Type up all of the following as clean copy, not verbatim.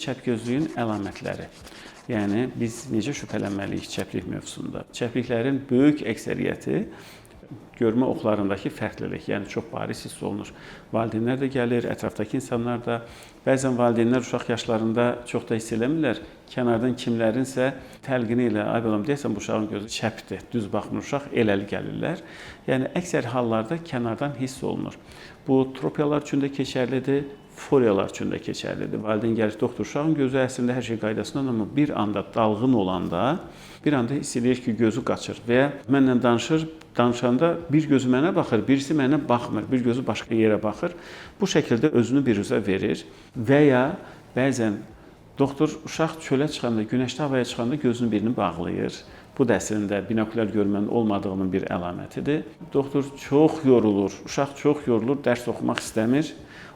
Çəpgözlüyün əlamətləri. Yəni, biz necə şübhələnməliyik çəplik mövzusunda? Çəpliklərin böyük əksəriyyəti görmə oxlarındakı fərqlilik, yəni çox bariz hiss olunur. Valideynlər də gəlir, ətrafdakı insanlar da. Bəzən valideynlər uşaq yaşlarında çox da hiss eləmirlər. Kənardan kimlərinsə təlqini ilə, ay balam, deyəsən bu uşağın gözü çəpdir, düz baxmır uşaq, eləli gəlirlər. Yəni, əksər hallarda kənardan hiss olunur. Bu, tropiyalar üçün də keçərlidir, foriyalar üçün də keçərlidir. Valideyn gəlir, doktor, uşağın gözü əslində hər şey qaydasındadır, amma bir anda dalğın olanda, bir anda hiss edir ki, gözü qaçır və ya mənlə danışanda bir gözü mənə baxır, birisi mənə baxmır, bir gözü başqa yerə baxır. Bu şəkildə özünü biruzə verir və ya bəzən doktor uşaq çölə çıxanda, günəşli havaya çıxanda gözünün birini bağlayır. Bu da əslində binokulyar görmənin olmadığının bir əlamətidir. Doktor çox yorulur, uşaq çox yorulur, dərs oxumaq istəmir.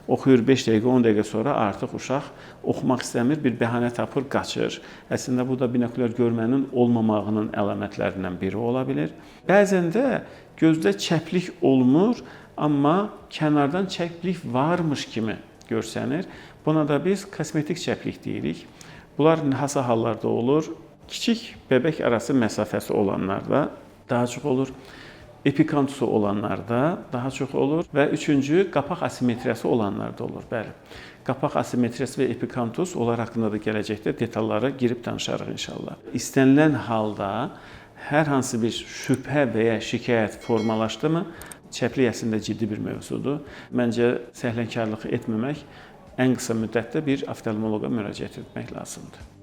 Oxuyur 5 dəqiqə, 10 dəqiqə sonra artıq uşaq oxumaq istəmir, bir bəhanə tapır, qaçır. Əslində bu da binokulyar görmənin olmamağının əlamətlərindən biri ola bilir. Bəzən də gözdə çəplik olmur, amma kənardan çəplik varmış kimi görsənir. Buna da biz kosmetik çəplik deyirik. Bunlar hansı hallarda olur? Kiçik bəbək arası məsafəsi olanlarda daha çox olur. Epikantusu olanlarda daha çox olur və üçüncü, qapaq asimetriyası olanlarda olur. Bəli, qapaq asimetriyası və epikantus, onlar haqqında da gələcəkdə detallara girib danışarıq inşallah. İstənilən halda hər hansı bir şübhə və ya şikayət formalaşdı mı, çəplik əslində ciddi bir mövzudur. Məncə səhlənkarlıq etməmək, ən qısa müddətdə bir oftalmoloqa müraciət etmək lazımdır.